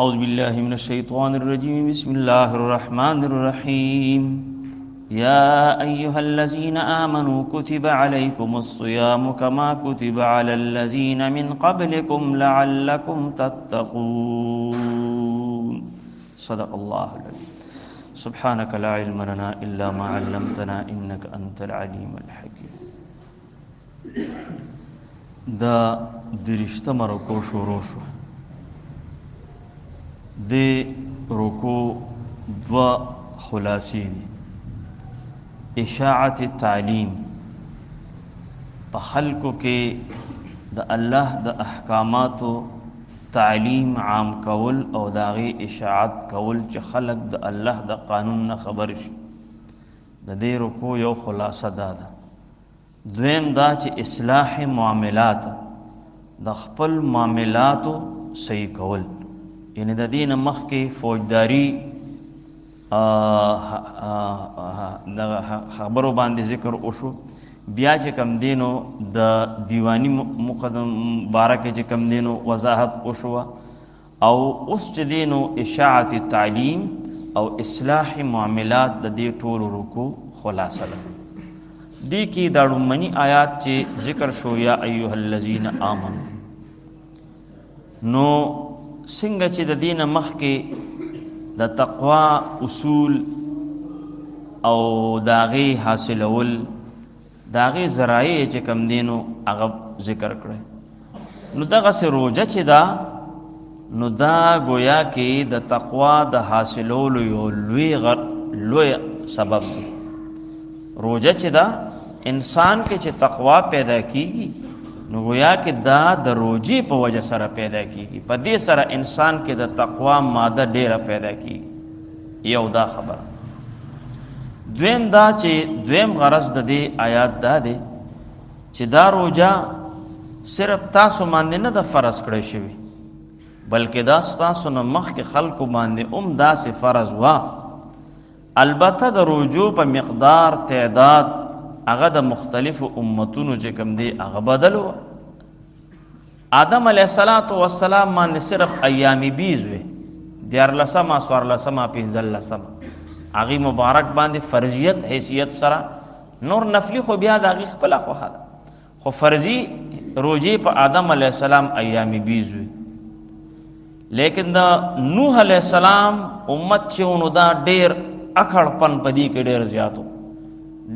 أعوذ بالله من الشيطان الرجيم بسم الله الرحمن الرحيم يا أيها الذين آمنوا كتب عليكم الصيام كما كتب على الذين من قبلكم لعلكم تتقون صدق الله العظيم سبحانك لا علم لنا إلا ما علمتنا إنك أنت العليم الحكيم. دا درشتم رکو شروع شو. د رکو دو خلاصی دی. اشاعت تعلیم په خلکو کې د الله د احکاماتو تعلیم عام کول او داغي اشاعت کول چې خلق د الله د قانون نه خبر شي. د دې رکو یو خلاصه ده. دویم دا چې اصلاح معاملات د خپل معاملاتو صحیح کول، یعنی د دین مخکې فوجداری خبرو باندې ذکر وشو، بیا چې کم دینو د دیوانی مقدم بارکه چې کم دینو وضاحت وشو، او اوس چې دینو اشاعت تعلیم او اصلاح معاملات د دې ټول رکو خلاصه ده. دی کی دا ډومنی آیات چې ذکر شو یا ایها الذین آمنو، نو څنګه چې د دین مخکې د تقوا اصول او داغي حاصلول داغي ذرایع چې کم دینو هغه ذکر کړی، نو دغه سه روزه چې دا نو دا گویا کې د تقوا د حاصلولو یو لوی سبب دی. روزه چې دا انسان کې چې تقوا پیدا کیږي نو گویا کې دا د روزي په وجه سره پیدا کیږي، په دې سره انسان کې د تقوا ماده ډیره پیدا کیږي. یو دا خبره. دویم دا چې دویم غرض د دې آیات دا دی چې دا روزه صرف تاسو باندې نه د فرض کړی شوی، بلکې دا تاسو نه مخکې خلکو باندې داسې فرض وا. البته د روزو په مقدار تعداد هغه د مختلفو امتونو چې کوم دی هغه بدل و. آدم علیه السلام باندې صرف ایام بیز وي، 14 14 15 هغه مبارک باندې فرضیت حیثیت سره، نور نفلی خو بیا د هغه خپل خوخه ده، خو فرضی روزي په آدم علیه السلام ایام بیز وي. لیکن دا نوح علیه السلام امت چې ونو دا ډیر اکړ پن پدی کې ډیر زیاتو،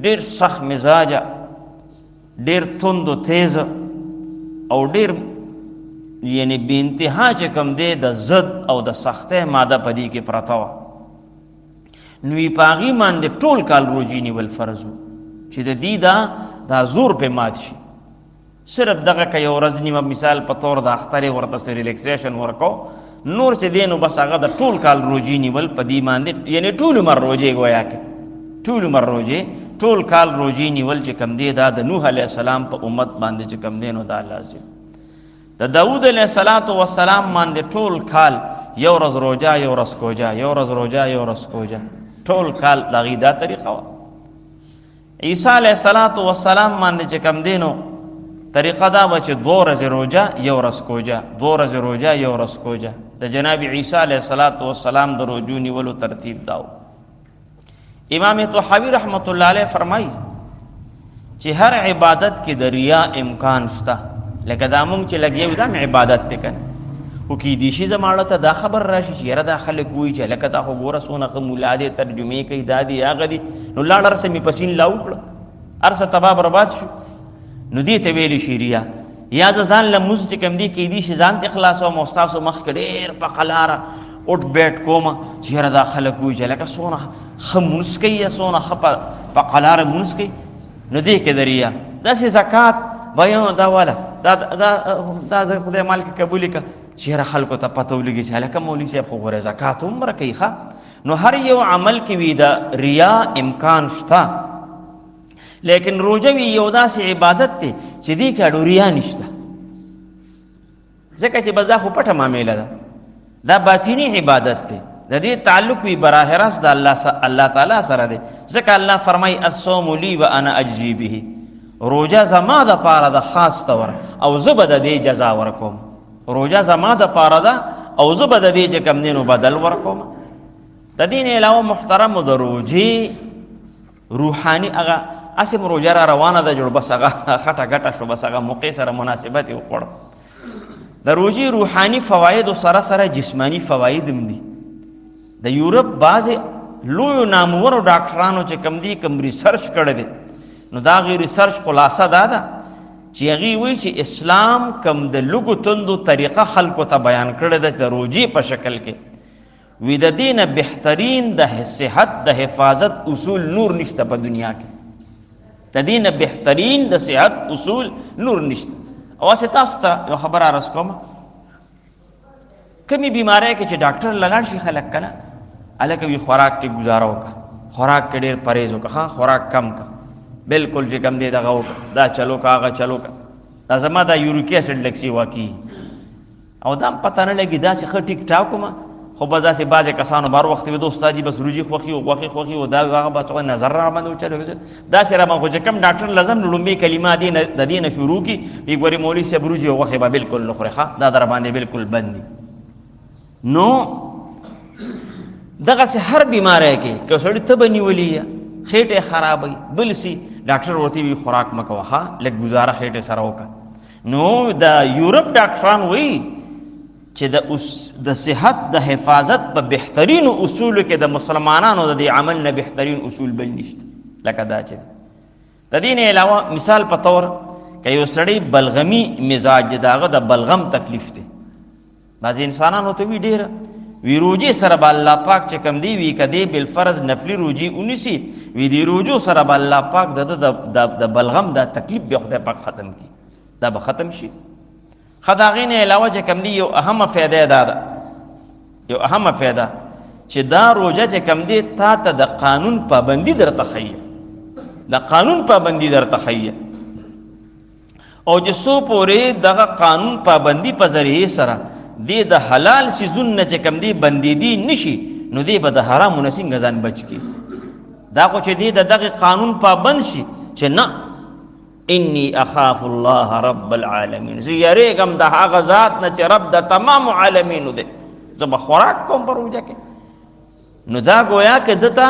ډیر سخت مزاجه، ډیر توند او تیز او ډیر یعنی بے انتها چې کم دی د زد او د سخته ماده پدی کې پراته و. نوی پاغي باندې ټول کال روزي نیول فرض و چې د دې دا زور په مات شي. صرف دغه کې یو ورځ نیمه مثال په تور د اختر ورته سره ریلیکسیشن ورکو، نور چې دینو بس هغه د ټول کال روزي نیول په دې باندې، یعنی ټول عمر روزي گویا کې ټول عمر روزي ټول کال روزي نیول چې کم دی دا د نوح علیه السلام په امت باندې چې کم دینو دا لازم. د داوود علیه السلام باندې ټول کال یو ورځ روزه یو ورځ کوجا، یو ورځ روزه یو ورځ کوجا، ټول کال دغه دا طریقه و. عیسی علیه السلام باندې چې کم دینو طریقه دا و چې 2 ورځې روزه یو ورځ کوجا، 2 ورځې روزه یو ورځ کوجا. د جناب عیسی علیه السلام د روزو نیولو ترتیب داو. امام طحاوی رحمت الله علیه فرمای چې هر عبادت کې د ریا امکان شته، لکه دا مونږ چې لګیو دا عبادت ته کنه او کې دي شي زماړه ته دا خبر راشي چې یره دا خلک وایي چې لکه دا خو ګوره سونه مولاده ترجمه کوي دادی هغه دي، نو لاړ سمې پسین لاوکړه ارسه تبا برباد شو. نو دې ته ویل شي ریا. یا ځان له موږ چې کم دي کې دي شي ځان ته اخلاص او مستاسو مخ کې ډېر په قلاره اوټ بیٹ کوم چې یره دا خلک وایي چې لکه سونه خمونس کوي یا سونه خپه په قلاره مونس کوي، نو دې کې دریا داسې زکات بیان دا والا دا خدای مال کې قبول کا چې خلکو ته پته ولګي چې لکه مولوی صاحب خو غره زکات عمر کوي ښه. نو هر یو عمل کې وی دا ریا امکان شته، لیکن روزه وی یو داسې عبادت ته چې دې کې اډو ریا نشته، ځکه چې بس دا خو پټه معامله ده، دا باطینی عبادت ته د دې تعلق وی براه راست د الله تعالی سره دی. ځکه الله فرمای الصوم لی و انا اجزی به، روزه زما د پاره د خاص تور او زبد د جزا ورکوم. روزه زما د پاره ده او زه به د دې چې کم دی نو بدل ورکوم. د دې نه علاوه محترمو د روژې روحاني هغه اسم روژه را روانه ده جوړ بس هغه خټه ګټه شو بس هغه موقع سره مناسبت یې وخوړ. د روژې روحاني فواید سره سره جسمانی فواید هم دي. د یورپ بعضې لویو نامورو ډاکټرانو چې کم دي کم ریسرچ کړی دی نو دا غي ریسرچ خلاصه دا ده چې هغې وایي چې اسلام کم د لږو تندو طریقه خلکو ته بیان کړی ده د روژې په شکل کې وی د دې نه بهترین د صحت د حفاظت اصول نور نشته په دنیا کې. د دې نه بهترین د صحت اصول نور نشته. او هسې تاسو ته یو خبره عرض کوم، کمی بیماری کې چې ډاکټر لاړ شي خلک کنه هلکه وي خوراک کې ګزاره وکړه، خوراک کې ډېر پرهیز وکړه، خوراک کم کړه، بالکل چې کم دی دغه وکړه، دا چلو که هغه چلو که. دا زما دا یوریک ایسډ لږ سیوا کېږي او دا هم پته نه لګي داسې ښه ټیک ټاک وم خو بس داسې بعضې کسانو بار وخت وي د استاد جي بس روجي خوښي و غوښې خوښي و دا هغه بس نظر را باندې وچلو داسې را باندې خو چې کوم ډاکټر لازم نو لومبۍ کلمه د دې نه شروع کړي وي ګورې مولوي صاحب روجي او غوښې به بالکل نه خورې ښه دا در باندې بالکل بند دي. نو دغسې هر بیماری کې که سړي تبه نیولي یا خېټه خرابوي بل سي ډاکټر ورته وي خوراک مه کوه ښه لږ ګزاره خېټې سره وکړه. نو د یورپ ډاکټران وایي چې د صحت د حفاظت په بهترینو اصولو کې د مسلمانانو د دې عمل نه بهترین اصول بل نشته لکه دا چې د دې نه علاوه مثال په طور که یو سړی بلغمي مزاج دی د هغه د بلغم تکلیف دی بعضې انسانانو ته وي ډېره وی روجې سره به الله پاک چې کم دی وي که دی بالفرض نفلي روجې ونیسي وي دې روجو سره به الله پاک د بلغم دا تکلیف بیا خدای پاک ختم کړي دا به ختم شي. ښه د هغې نه علاوه چې کم دی یو اهمه فایده دا ده یو اهمه فایده چې دا روژه چې کم دی تا ته د قانون پابندي درته ښیي د قانون پابندي درته ښیي او چې څو پورې دغه قانون پابندي په ذریعې سره دی د حلال څیزونو نه چې کم دی بندېدي نشي نو دی به د حرامو نه څنګه ځان بچ کړي. دا خو چې دی د دغه قانون پابند شي چې نه انی اخاف الله رب العالمین زه یریږم د هغه ذات نه چې رب د تمام عالمینو دی زه به خوراک کوم په روژه کې نو دا گویا که دته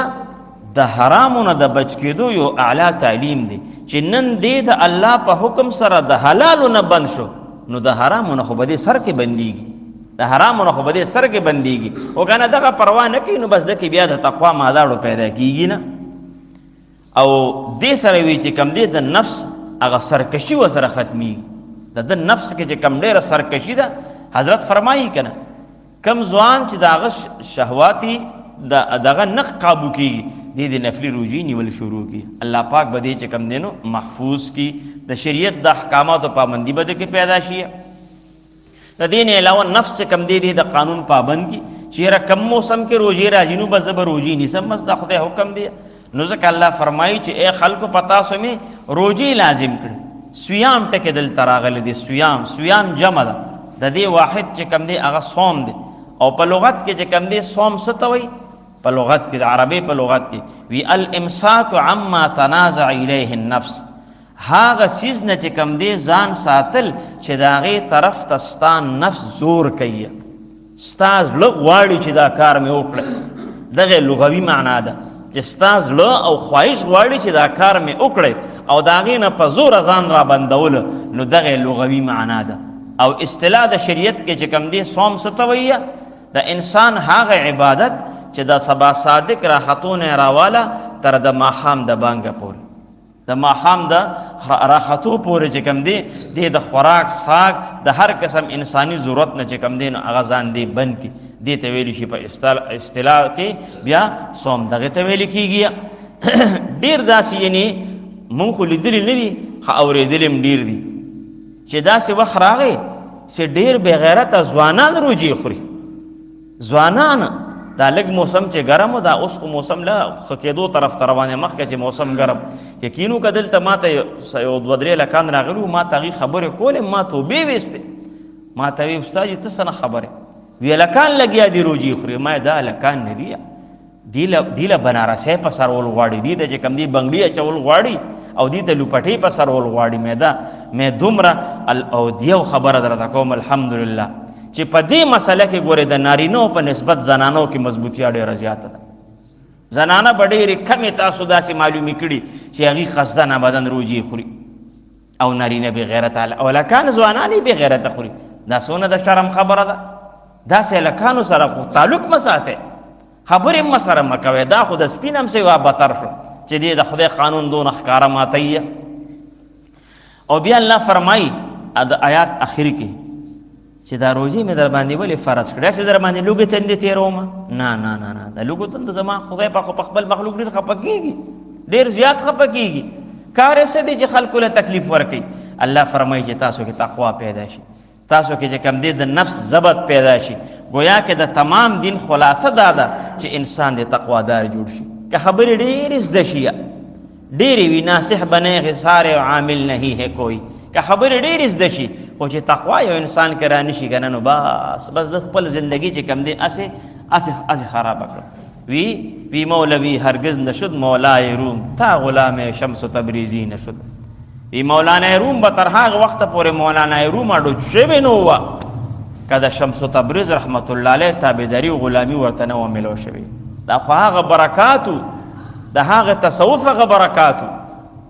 د حرامو نه د بچ کېدو یو اعلی تعلیم دی چې نن دی د الله په حکم سره د حلالو نه بند شو نو د حرامو نه خو به دې سر کې بندېږي د حرامو نه خو به دې سر کې بندېږي او که نه دغه پروا نه کوي نو بس دکې بیا د تقوا ماداړو پیدا کېږي نه او دې سره وي چې کم دی د نفس هغه سرکشي و سره ختمیږي د نفس کې چې کم ډېره سرکشي ده حضرت فرمایي که نه کم ځوان چې د هغه شهواتي دغه نه قابو کېږي دې د نفلي روژې نیول شروع کړي الله پاک به دې چې کم دی نو محفوظ کړي د شریعت د احکاماتو پابندي به دکې پیدا شي. د دې نه علاوه نفس چې کم دی دی د قانون پابند کړي چې یاره کم موسم کې روژې راځي نو بس زه به روژې نیسم بس دا خدای حکم دی نو ځکه الله فرمایي چې ای خلکو په تاسو مې روژې لازم کړي. سویام ټکې دلته راغلی دی سویام جمع ده د دې واحد چې کم دی هغه صوم دی او په لغت کې چې کم دی صوم څه ته وایي په لغت کې د عربۍ په لغت کې وی الامساک عما تنازع الیه النفس هغه څیز نه چې کم دی ځان ساتل چې د هغې طرف ته ستا نفس زور کوي ستا زړه غواړي چې دا کار مې وکړه دغه لغوي معنا ده چې ستا زړه او خواهش غواړي چې دا کار مې وکړی او د هغې نه په زوره ځان را بندولو نو دغه لغوي معنا ده. او اصطلاح د شریعت کې چې کم دی صوم څه ته وایي د انسان هغه عبادت چې د سبا صادق راختونه راواله تر د ماښام د بانګه پورې د ماښام د راختو پورې چې کم دی د خوراک څښاک د هر قسم انساني ضرورت نه چې کم دی نو هغه ځان دی بند کړي دې ته ویلی شي په اصطلاح کې بیا صوم دغې ته ویلی کېږي. ډېر داسې یعنې مونږ خو لیدلي نه دي ښه اورېدلي هم ډېر دي چې داسې وخت راغی چې ډېر بېغیرته ځوانان روجې خوري ځوانان دا لږ موسم چې ګرم و دا اوس خو موسم له ښه کېدو طرف ته روان مخکې چې موسم ګرم یقین وکړه دلته ما ته یو دوه درې لکان راغلي وو ما ته هغې خبرې کولې ما توبې ویستې ما ته وی استاد جي ته څه نه خبرې وی لکان لګیا دي روجې خوري ما دا لکان نه دي دی له بنارسۍ په سرول غواړي دی ته چې کوم دی بنګړي اچول غواړي او دی ته لوپټۍ په سرول غواړي مې دومره او دیو خبره درته کوم الحمدلله چې په دې مسله کې ګوره د نارینو په نسبت زنانو کې مضبوطیا ډېره زیاته ده. زنانه به ډېرې کمې تاسو داسې معلومې کړي چې هغې قصدن ابدن روجې خوري او نارینه بې غیرته او هلکان ځوانان یې بې غیرته خوري. دا څونه د شرم خبره ده. داسې هلکانو سره خو تعلق مه ساتئ، خبرې مه سره مه کوئ. دا خو د سپین هم سوا بدتر شو چې دې د خدای قانون دونه ښکاره ماتوي. او بیا الله فرمایي د آیات اخر کې چې دا روزې مې در باندې ولې فرض کړې، چې در باندې لوږې تندې تېرومه. نه نه نه نه، د لوږو تند زما خدای پاک خو په خپل مخلوق ډېر خفه کېږي، ډېر زیات خفه کېږي. کار یې څه دی چې خلکو له تکلیف ورکوي. الله فرمایي چې تاسو کې تقوا پیدا شي، تاسو کې چې کم دی د نفس ضبط پیدا شي. گویا کې د تمام دین خلاصه دا ده چې انسان د تقوادار جوړ شي. که خبرې ډېرې زده شي، ډېرې وي، ناصح بنے خسارے عامل نہیں ہے کوئی. که خبرې ډېرې زده شي خو چې تقوا یو انسان کې را نشي که نه، نو بس د خپل زندگی چې کم دی اسې خرابه کړه. وی مولوی هرگز نشد مولای روم تا غلام شمس تبریزی نشد. وی مولانا روم به تر هغه وخته پورې مولانا روم اډو شوی نه وه که د شمس تبریز رحمت الله علیه تابعداري او غلامي ورته نه وه میلو شوې. دا خو هغه برکاتو، د هغه تصوف هغه برکاتو.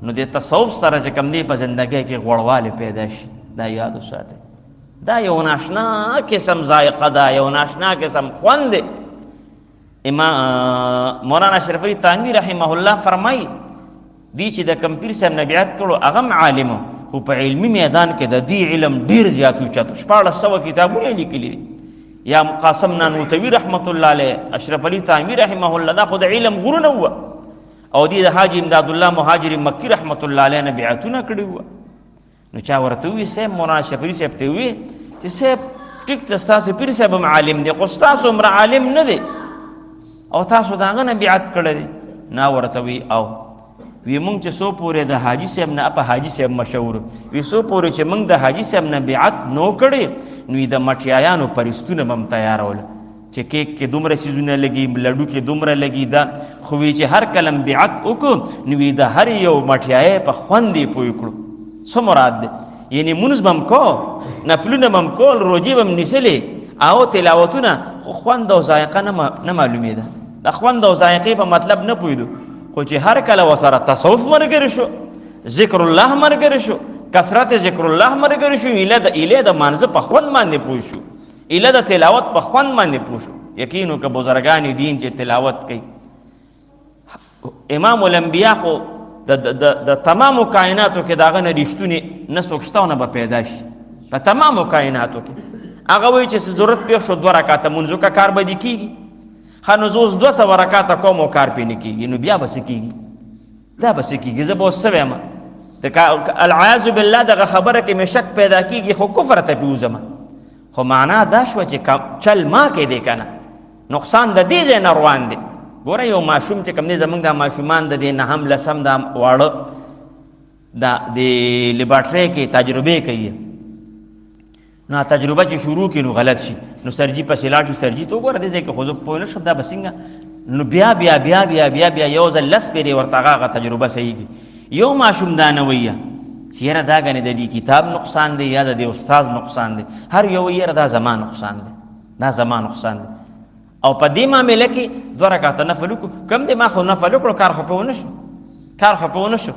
نو د تصوف سره چې کوم دی په زندګۍ کې غوړوالی پیدا شي، دا یاد وساتئ. دا یو ناشنا قسم ذائقه ده، یو ناشنا قسم خوند دی. مولانا اشرف علي تانوي رحمه الله فرمایي دی چې د کم پیر صاحب نه بیعت کړو هغه هم عالم خو په علمي میدان کې د دې علم ډېر زیات اوچت 1400 کتابونه یې لیکلي دي. یا قاسم نانوتوي رحمت الله علیه، اشرف علي تانوي رحمه الله، دا خو د علم غرونه وه. او دی د حاجي امداد الله مهاجر مکی رحمت الله علیه نه بیعتونه کړي وه. نو چا ورته ووي صاحب مولانا اشرف علي صاحب ته ووي چې صاحب ټیک ته ستاسو پیر صاحب هم عالم دی خو ستاسو عمره عالم نه دی او تاسو د هغه نه بیعت کړی دی. نه ورته وي او وی مونږ چې څو پورې د حاجي صاحب نه په حاجي صاحب مشهور وي، څو پورې چې مونږ د حاجي صاحب نه بیعت نو کړی نو د مټیایانو پرستونه به هم تیارول چې کیک کې دومره سیزونه لګي، لډو کې دومره لګي. دا خو وی چې هر کلم بیعت وکړو نو د هر یو مټیای په خوند یې پوه کړو. څه مراد دی؟ یعنی مونځ به هم کو، نفلونه به هم کول، روجې به هم نیسلې او تلاوتونه، خو خوند او ذایقه نه معلومېده. د خوند او ذایقې په مطلب نه پوهېدو. خو چې هر کله ورسره تصوف ملګری شو، ذکر الله ملګری شو، کثرت ذکر الله ملګری شو، ایله د مانځه په خوند باندې پوه شو، ایله د تلاوت په خوند باندې پوه شو. یقینو که بزرگان دین چې تلاوت کوي. امام الانبیاء خو د تمامو کائناتو کې د هغه نه رښتونې نه څوک شته او نه به پیدا شي په تمامو کائناتو کې. هغه وایي چې ضرورت پېښ شو 2 رکعته منځو که کار به دې کېږي. ښه نو زه اوس 200 رکعته کوم او کار پې نه کېږي، نو بیا به څه کېږي؟ دا به څه کېږي؟ زه به اوس څه وایم؟ العیاذ بالله دغه خبره کې مې شک پیدا کېږي خو کفر ته پې وځم. خو معنا دا شوه چې چل ما کې دی که نه، نقصان د دې ځای نه روان دی. ګوره یو ماشوم چې کوم دی زمونږ دا ماشومان د دې 9م 10م دا واړه دا د لیبارټرۍ کې تجربې کوي. نو تجربه چې شروع کړي نو غلط شي، نو سرجي پسې لاړ شي. سرجي ته وګوره دې ځای کې خو زه پوه نه شم دا به څنګه. نو بیا بیا بیا بیا بیا بیا یو ځل 10 پېرې ورته هغه تجربه صحیح کړي. یو ماشوم دا نه وایي چې یاره دا ګنې د دې کتاب نقصان دی یا د دې استاذ نقصان دی. هر یو یاره دا زما نقصان دی، دا زما نقصان دی. او په دې معامله کې 2 رکعته نفل وکړو، کم دی ما خو نفل وکړو، کار خو پې ونه شو، کار خو پې ونه شو.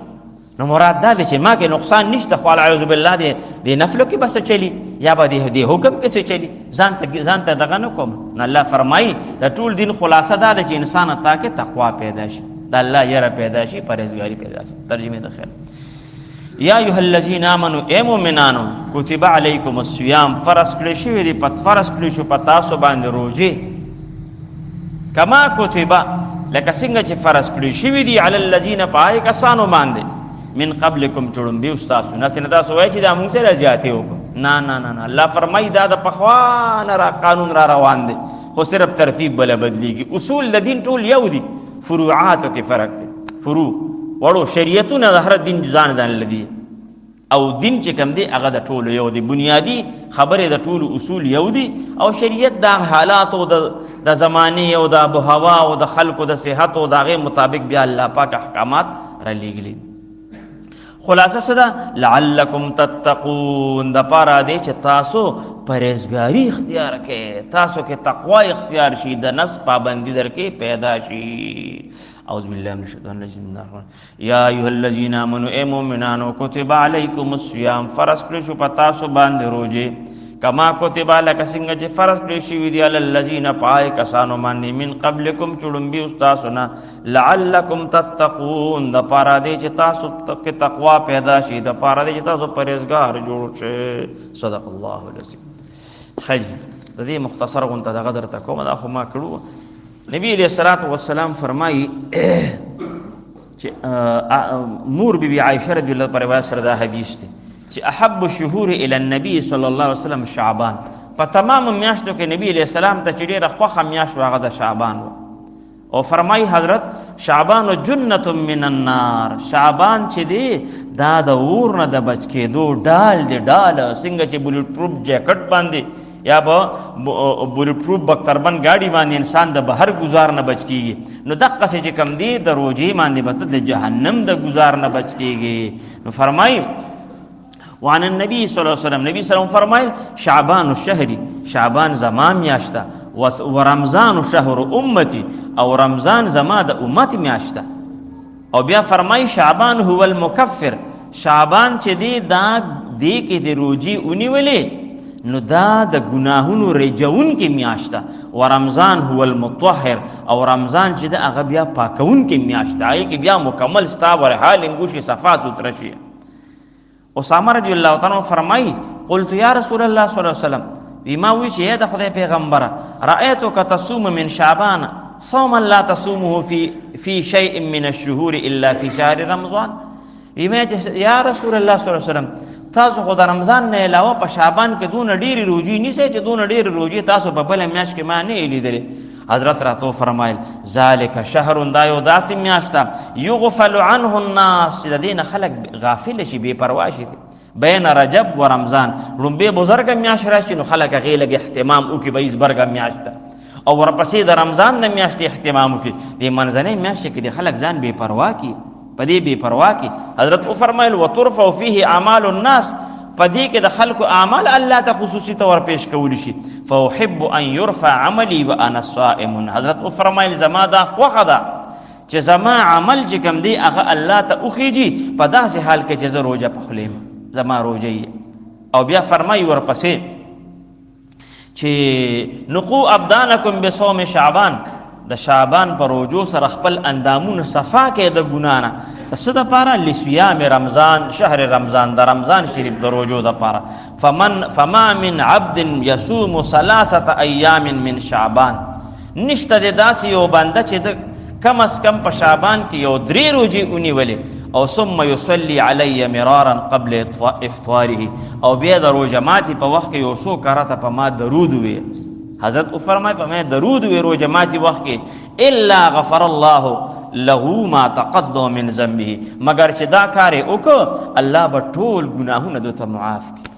نو مراد دا دی چې ما کې نقصان نشته، خو العیاذ بالله دې نفلو کې بس چلی یا به دې حکم کې څه چلی، ځان ته دغه نه کوم. نو الله فرمایي د ټول دین خلاصه دا ده چې انسان ته کې تقوا پیدا شي، د الله یره پیدا شي، پرهیزګاري پیدا شي. ترجمه د خیر. یا ایها الذین آمنوا ای مؤمنانو کتب علیکم الصیام فرض کړی شوی دی، فرض کړی شو په تاسو باندې روزې، کما کتب لکه څنګه چې فرض کړی شوی دی علی الذین پای کسانو باندې من قبلکم چړم به تاسو نه تاسو وایي چې دا موږ سره زیاتې وکړو. نه نه نه، الله فرمایي دا د پخوان را قانون را روان دی، خو صرف ترتیب بل بدلیږي. اصول د دین ټول یو دي، فروعاتو کې فرق دی. فروع وړو شریعتونه د هر دین ځان لدی، او دین چې کوم دی هغه د ټولو یو دی. بنیادی خبرې د ټولو اصول یو دي، او شریعت د حالات او د زمانه او د ابو هوا او د خلکو د صحت او د هغې مطابق بیا الله پاک احکامات را لیږلي. خلاصه څه ده؟ لعلکم تتقون، د پاره دی چې تاسو پرهیزګاری اختیار کړئ، تاسو کې تقوا اختیار شي، د نفس پابندي در کې پیدا شي. اعوذ بالله من الشیطان الرجیم. یا ایها الذین آمنوا، اے مومنانو، کتب علیکم الصیام، فرض کړی شو په تاسو باندې روزه، کما کتب لکه څنګه چې فرض کړی شوي دي علی الذین پای کسانو باندې من قبلکم چړمبي استاسو نه، لعلکم تتقون، د پاره دی چې تاسو کې تقوا پیدا شي، د پاره دی چې تاسو پرهیزګار جوړ شئ. صدق الله العظیم. خیر د دې مختصر غونته دغه درته کوم، دا خو ما کړو. نبی علیہ الصلوۃ والسلام فرمایي چې مور بی عائشہ رضی الله پر روایت سره دا حدیث دی چې احب الشهور الى النبي صلی الله علیه وسلم شعبان، په تمام میاشتو کې نبی علیہ السلام ته چې ډیره خوښه میاشت هغه د شعبان و. او فرمای حضرت شعبان جنة من النار، شعبان چې دی دا د اور نه د بچ کېدو ډال دی، ډال څنګه چې بولټ پروف جیکټ باندې یا به بولټ پروف بختربند گاڑی باندې انسان د بهر گزار نه بچ کیږي، نو دقه چې کم دی د روزي باندې به د جهنم د گزار نه بچ کیږي. نو فرمای وعن النبي صلی الله علیه وسلم، نبی صلی الله علیه وسلم فرمایل شعبان الشهر، شعبان زما میاشته، ورمضان شهر امتی، او رمضان زما د امت میاشته. او بیا فرمای شعبان هو المکفر، شعبان چې دی دا دی کې د روزي اونیولې نو دا د ګناهونو رجون کې میاشته، ورمضان هو المطهر، او رمضان چې دا هغه بیا پاکون کې میاشته، هغه کې بیا مکمل ستا ور حال انګوشي صفات وترشي. اسامه رضی الله تعالی عنہ فرمای قلت یا رسول الله صلی الله علیه وسلم، بما وی چې د خدای پیغمبره رأیتک تصوم من شعبان صوما لا تصومه فی شیء من الشهور الا فی شهر رمضان. بما یا رسول الله صلی الله علیه وسلم، تاسو خو د رمضان نه علاوه په شعبان کې دون ډیری روزي نیسئ چې دون ډیری روزي تاسو په بل میاشت کې ما نه لیدلې. حضرت راتو فرمایل ذالک شهر، دا یو داسې میاشت ده یغفل عنه الناس چې د دین خلق غافل شي، بے پروا شي. بین رجب و رمضان، لومبه بزرګ میاشت راشي نو خلق هغې لږ اهتمام وکړي، به بزرګ میاشت ده، او ورپسې د رمضان د میاشتې اهتمام وکړي. دې منځنۍ میاشت کې د خلق ځان بے پروا کړي، په دې بے پروا کې حضرت فرمایل وترفع فيه اعمال الناس، په دې کې د خلکو اعمال الله ته خصوصي طور پیش کول شي. فاحب ان يرفع عملي وانا صائم، حضرت فرمایل زما دا خوخه ده چې زما عمل چې کوم دی هغه الله ته اوخیږي په داسې حال کې چې زه روزه پخلم، زما روزه. او بیا فرمایي ورپسې چې نقو ابدانکم بصوم شعبان، د شعبان پر روزو سره خپل اندامونه صفا کې د ګنا نه، څه د پاره لصيام رمضان، شهر رمضان، د رمضان شریف د روزو د پاره. فما من عبد يصوم 3 ايام من شعبان، نشته د داسې یو بنده چې د کم از کم په شعبان کې یو 3 روزي ونیولې، او ثم يصلي علي مرارا قبل افطاره، او بیا د روزه ماتي په وخت کې یو څو کرته په ما درود وي. حضرت فرمای په ما درود وي روزه ماتي وخت کې، الا غفر الله له ما تقدم من ذنبه، مگر چې دا کار وکړه الله به ټول ګناهونه دته معاف کړي،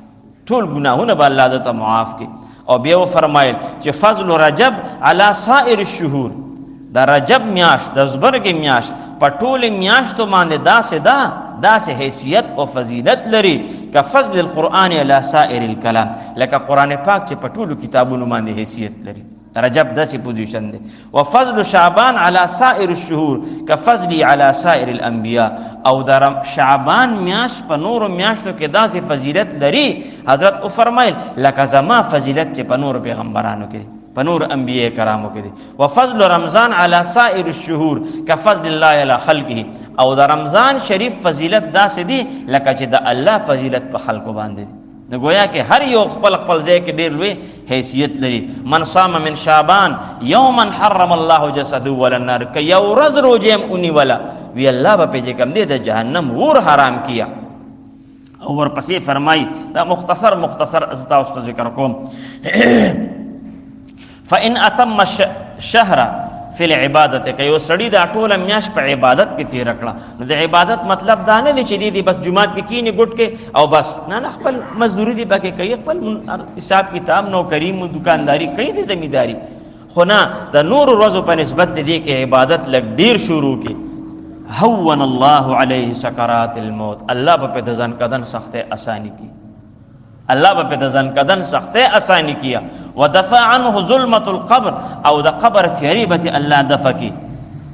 ټول ګناهونه به الله دته معاف کړي. او بیا فرمایل چې فضل رجب علی سائر الشهور، دا رجب میاشت د زبرګ میاشت په ټول میاشتو باندې داسې حیثیت او فضیلت لري که فضل القرآن علی سائر الکلام، لکه قرآن پاک چې په ټولو کتابونو باندې حیثیت لري. رجب داسې پوزیشن دی. وفضل شعبان علی سائر الشهور کفضلی علی سائر الانبیاء، او در شعبان میاشت په نورو میاشتو کې داسې فضیلت لري حضرت فرمایل لکه زما فضیلت چې په نورو پیغمبرانو کې په نور انبیاء کرامو کې دي. وفضل رمضان علی سائر الشهور کفضل الله علی خلقه، او د رمضان شریف فضیلت داسې دی لکه چې د الله فضیلت په خلقو باندې دی. نو گویا کہ ہر یو خپل خپل ځای کې ډېر لوی حیثیت لري. من صام من شعبان یوما حرم الله جسده ولا النار، که یو ورځ روزه هم ونیوله وی الله به پې چې کوم دی د جهنم اور حرام کیا. او ورپسې فرمایي دا مختصر زه تاسو ته ذکر کوم فإن أتم الشهر فی العبادت، که یو سړی دا ټوله میاشت په عبادت کې تېره کړه، نو د عبادت مطلب دا نه دی چې دی بس جمعات کې کینی ګټ کې او بس نه، خپل مزدوری دی پکې کوي، خپل حساب کتاب نوکری دکانداری کوي، دی زمینداری، خو نه د نور ورځو په نسبت دی کې عبادت لږ ډیر شروع کی. هون الله علیہ سکرات الموت، اللہ با پہ دزن کدن سخت آسانی کی، اللہ با پہ دزن کدن سخت آسانی کیا. ودفع عنه ظلمت القبر، او دا قبر تیاری بتی اللہ دفع کی.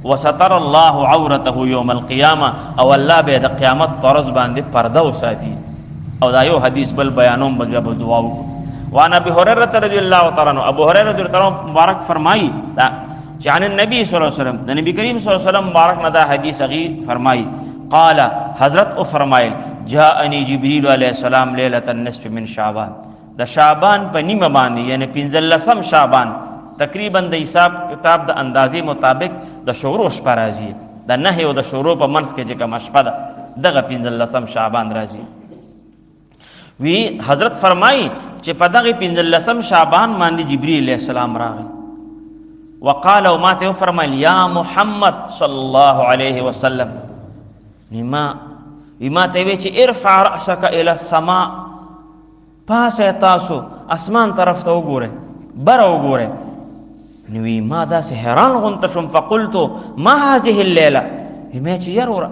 وستر اللہ عورته یوم القیامہ، او اللہ بے دا قیامت پرز باندے پردہ ساتی. او دا یو حدیث بل بیانون بجب دعاو. وان ابی هريرة رضی اللہ تعالی عنہ، ابو هريرة رضی اللہ عنہ مبارک فرمائی عن النبی صلی اللہ علیہ وسلم، دا نبی کریم صلی اللہ علیہ وسلم مبارک ندا حدیث اغیر فرمائی. قال حضرت او فرمائل جاءنی جبریل علیہ السلام لیلۃ النصف من شعبان، دا شعبان پا نیم باندی یعنی پنزلسم شعبان، تقریباً دا حساب کتاب دا اندازی مطابق دا شورو شپا رازی، دا نحی و دا شورو پا منس کے جکا مشپا دا دغا پنزلسم شعبان رازی. وی حضرت فرمائی چی پا دغی پنزلسم شعبان ماندی جبریل علیہ السلام راغی. وقال و ماتے فرمائل یا محمد صلی اللہ علیہ وسلم، وما تیوی چی ارفع رأسک الى السماء، پاس تاسو اسمان طرف تا گورے برا گورے. نوی ما دا سے حیران غنتشم فقلتو ما هذه اللیلہ، میں چی یرورا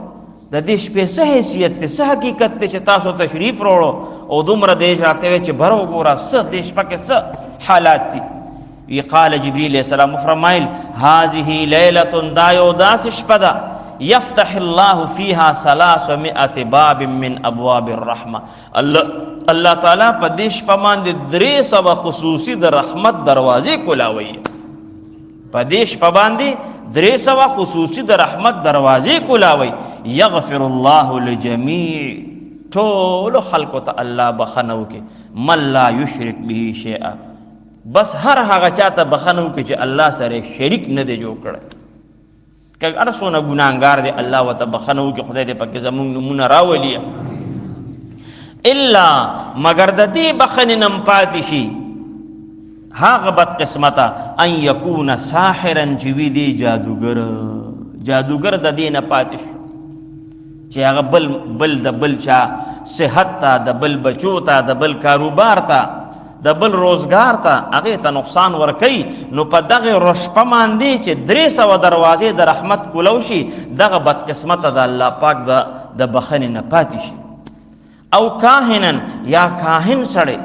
دا دیش پہ سہ حیثیت تے سہ حقیقت تے چی تاسو تشریف روڑو او دمر دیش آتے وی چی برا گورا سہ دیش پاک سہ حالات تی. قال جبریل علیہ السلام فرمائل هذه لیلۃ دایو داس شپدا یفتح اللہ فیہا 300 باب من ابواب الرحمہ، اللہ تعالیٰ پا دیش پمان دی 300 خصوصی در رحمت دروازے کلاوئی، پا دیش پمان دی 300 خصوصی در رحمت دروازے کلاوئی. یغفر اللہ لجمیع، طول خلقو تا اللہ بخنو کے من لا یشرک بھی شیئا، بس ہر ہاگا چاہتا بخنو کے چی اللہ سرے شرک ندے جو کرے. کہ ارسونا گناہگار دے اللہ و تا بخنو کے خدای دے پاک زمون نمونہ راولیا. اللہ مگر دا دی بخننم پاتشی ہاگ بد قسمتا ان یکون ساحرا چوی دی جادوگر، جادوگر دا دی نا پاتش چی آگا بل دا بل چا صحت تا، دا بل بچو تا، دا بل کاروبار تا، دا بل روزگار تا اگے تا نقصان ورکی. نو پا دغی رشپا ماندی چی 300 دروازے دا رحمت کلوشی، دغی بدقسمت دا اللہ پاک دا بخنی نپاتی شی. او کاہنن یا کاہن سڑے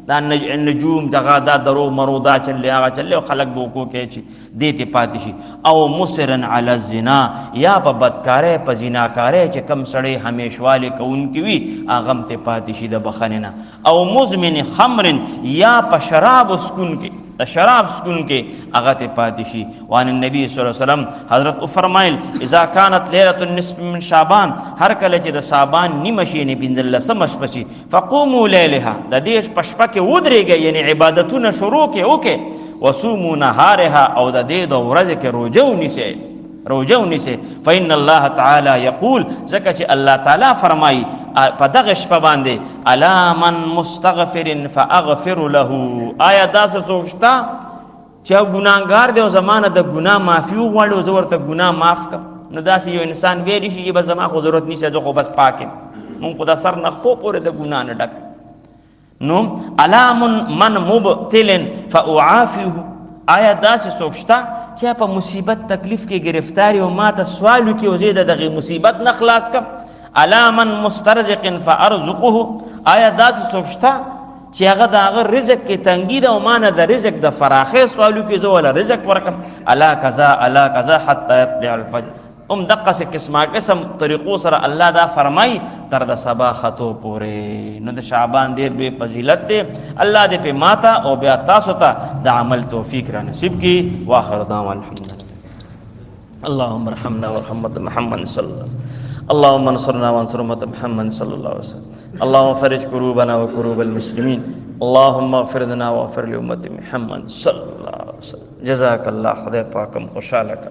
دا نجوم دغا دا درو مرو دا چلے آگا چلے و خلق بوکو کے چی دیتے پاتی شی. او مسرن علی الزنا، یا پا بدکارے پا زناکارے چی کم سڑے ہمیشوالے کون کیوی آغم تے پاتی شی دا بخننا. او مزمن خمرن، یا پا شراب سکن کے شراب سکن کے اغت پاتشی. وان النبی صلی اللہ علیہ وسلم حضرت فرمائل اذا كانت لیلۃ النصف من شعبان، ہر کله چې د شعبان نیمشی نه پنځل سمش پشي فقوموا لیلها، د دې پشپا کې ودرېږي یعنی عبادتونه شروع کې اوکه، وصوموا نهارها، او د دې د ورځې کې روزه ونیسه. فإن الله تعالی یقول، ځکه چې الله تعالی فرمایي پا دغش پا باندے الا من مستغفر فاغفر له، آیا دا سے سوچتا چاہ گناہگار دے و زمانہ دا گناہ معافیو گوڑو زورتا گناہ معاف کم. نو دا سی یو انسان بیری شی بس زمان خو ضرورت نہیں سے جو خو بس پاکم من خدا سر نخپو پورے دا گناہ نڈک. نو الا من مبتلن فاعافیو، آیا دا سے سوچتا چاہ پا مصیبت تکلیف کی گرفتاری و ما تا سوالو کی وزید دغی مصیبت نخلاص کم. الا من مسترزق فارزقه، آیا دا سے سوچتا چی اگر دا اگر رزق کی تنگی دا ومانا دا رزق دا فراخی سوالو کی زو والا رزق ورکم. الا کذا حتی یطلع الفجر. دقا سے قسم طریقو سر اللہ دا فرمائی تر دا صبا خطو پورے. نو دا شعبان دیر بے فضیلت دے، اللہ دے پہ ماتا او بیا تاسو تا دا عمل توفیق را نصیب کی. واخر دعوان الحمدللہ. اللہم رحمنا ورحمت محمد صلی اللہ علیہ وسلم. اللهم انصرنا وانصر امة محمد صلى الله عليه وسلم. اللهم فرج كروبنا وكروب المسلمين. اللهم اغفر لنا واغفر لأمة محمد صلى الله عليه وسلم. جزاك الله خدای پاکم خوشحالک.